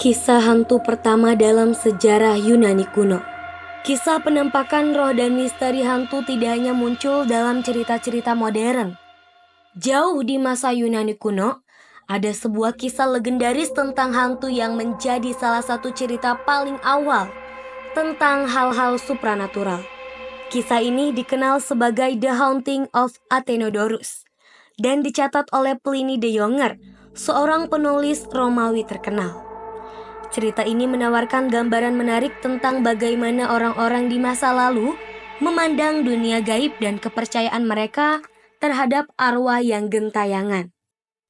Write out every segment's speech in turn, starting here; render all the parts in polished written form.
Kisah hantu pertama dalam sejarah Yunani kuno. Kisah penampakan roh dan misteri hantu tidak hanya muncul dalam cerita-cerita modern. Jauh di masa Yunani kuno, ada sebuah kisah legendaris tentang hantu yang menjadi salah satu cerita paling awal tentang hal-hal supranatural. Kisah ini dikenal sebagai The Haunting of Athenodorus dan dicatat oleh Pliny the Younger, seorang penulis Romawi terkenal. Cerita ini menawarkan gambaran menarik tentang bagaimana orang-orang di masa lalu memandang dunia gaib dan kepercayaan mereka terhadap arwah yang gentayangan.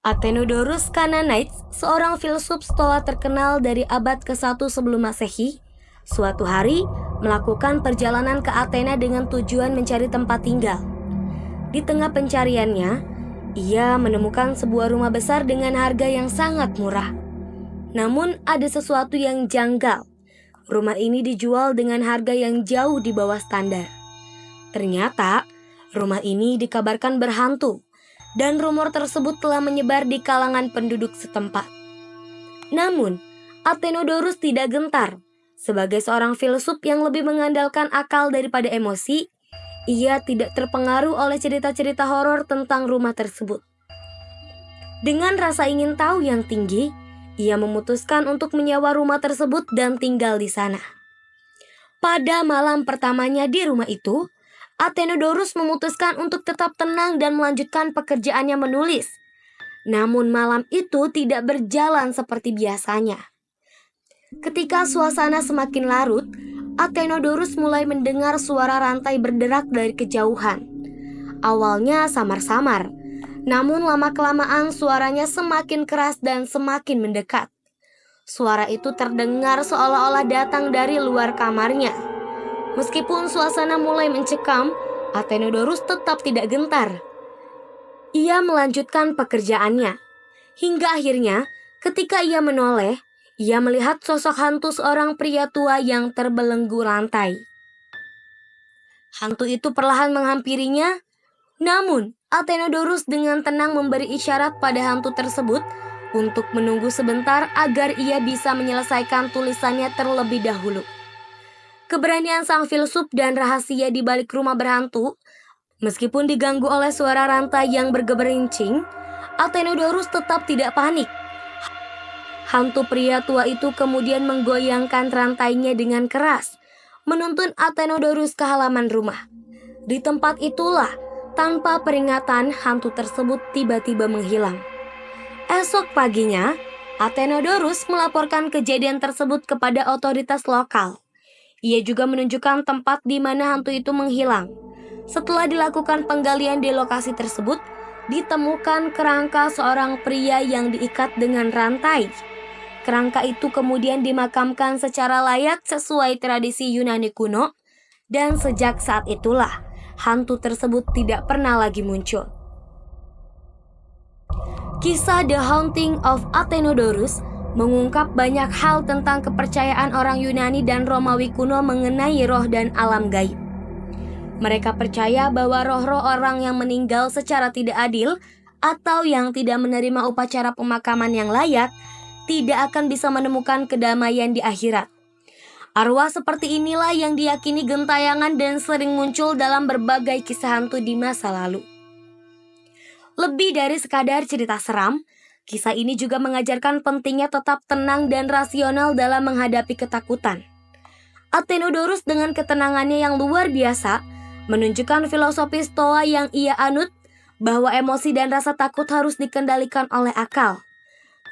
Athenodorus Canaanites, seorang filsuf Stoa terkenal dari abad ke-1 sebelum Masehi, suatu hari melakukan perjalanan ke Athena dengan tujuan mencari tempat tinggal. Di tengah pencariannya, ia menemukan sebuah rumah besar dengan harga yang sangat murah. Namun ada sesuatu yang janggal. Rumah ini dijual dengan harga yang jauh di bawah standar. Ternyata rumah ini dikabarkan berhantu dan rumor tersebut telah menyebar di kalangan penduduk setempat. Namun Athenodorus tidak gentar. Sebagai seorang filsuf yang lebih mengandalkan akal daripada emosi, ia tidak terpengaruh oleh cerita-cerita horor tentang rumah tersebut. Dengan rasa ingin tahu yang tinggi, ia memutuskan untuk menyewa rumah tersebut dan tinggal di sana. Pada malam pertamanya di rumah itu, Athenodorus memutuskan untuk tetap tenang dan melanjutkan pekerjaannya menulis. Namun malam itu tidak berjalan seperti biasanya. Ketika suasana semakin larut, Athenodorus mulai mendengar suara rantai berderak dari kejauhan. Awalnya samar-samar, namun lama-kelamaan suaranya semakin keras dan semakin mendekat. Suara itu terdengar seolah-olah datang dari luar kamarnya. Meskipun suasana mulai mencekam, Athenodorus tetap tidak gentar. Ia melanjutkan pekerjaannya. Hingga akhirnya, ketika ia menoleh, ia melihat sosok hantu seorang pria tua yang terbelenggu lantai. Hantu itu perlahan menghampirinya, namun Athenodorus dengan tenang memberi isyarat pada hantu tersebut untuk menunggu sebentar agar ia bisa menyelesaikan tulisannya terlebih dahulu. Keberanian sang filsuf dan rahasia di balik rumah berhantu, meskipun diganggu oleh suara rantai yang bergeberincing, Athenodorus tetap tidak panik. Hantu pria tua itu kemudian menggoyangkan rantainya dengan keras, menuntun Athenodorus ke halaman rumah. Di tempat itulah, tanpa peringatan, hantu tersebut tiba-tiba menghilang. Esok paginya, Athenodorus melaporkan kejadian tersebut kepada otoritas lokal. Ia juga menunjukkan tempat di mana hantu itu menghilang. Setelah dilakukan penggalian di lokasi tersebut, ditemukan kerangka seorang pria yang diikat dengan rantai. Kerangka itu kemudian dimakamkan secara layak sesuai tradisi Yunani kuno, dan sejak saat itulah hantu tersebut tidak pernah lagi muncul. Kisah The Haunting of Athenodorus mengungkap banyak hal tentang kepercayaan orang Yunani dan Romawi kuno mengenai roh dan alam gaib. Mereka percaya bahwa roh-roh orang yang meninggal secara tidak adil atau yang tidak menerima upacara pemakaman yang layak tidak akan bisa menemukan kedamaian di akhirat. Arwah seperti inilah yang diyakini gentayangan dan sering muncul dalam berbagai kisah hantu di masa lalu. Lebih dari sekadar cerita seram, kisah ini juga mengajarkan pentingnya tetap tenang dan rasional dalam menghadapi ketakutan. Athenodorus dengan ketenangannya yang luar biasa menunjukkan filosofi Stoa yang ia anut, bahwa emosi dan rasa takut harus dikendalikan oleh akal.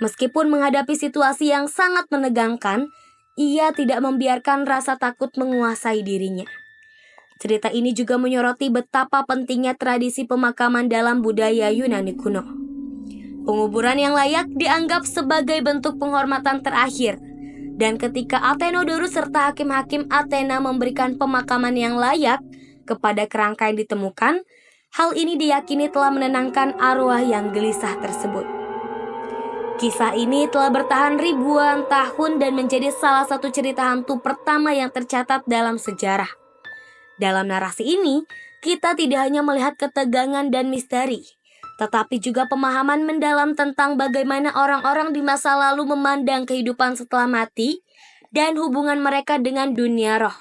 Meskipun menghadapi situasi yang sangat menegangkan, ia tidak membiarkan rasa takut menguasai dirinya. Cerita ini juga menyoroti betapa pentingnya tradisi pemakaman dalam budaya Yunani kuno. Penguburan yang layak dianggap sebagai bentuk penghormatan terakhir. Dan ketika Athenodorus serta hakim-hakim Athena memberikan pemakaman yang layak kepada kerangka yang ditemukan, hal ini diyakini telah menenangkan arwah yang gelisah tersebut. Kisah ini telah bertahan ribuan tahun dan menjadi salah satu cerita hantu pertama yang tercatat dalam sejarah. Dalam narasi ini, kita tidak hanya melihat ketegangan dan misteri, tetapi juga pemahaman mendalam tentang bagaimana orang-orang di masa lalu memandang kehidupan setelah mati dan hubungan mereka dengan dunia roh.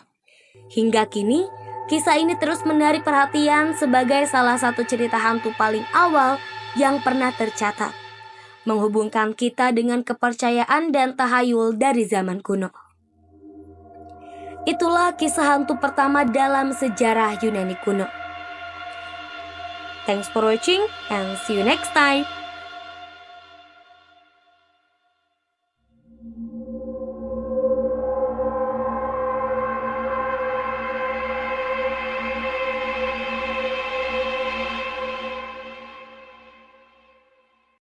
Hingga kini, kisah ini terus menarik perhatian sebagai salah satu cerita hantu paling awal yang pernah tercatat, menghubungkan kita dengan kepercayaan dan tahayul dari zaman kuno. Itulah kisah hantu pertama dalam sejarah Yunani kuno. Thanks for watching and see you next time.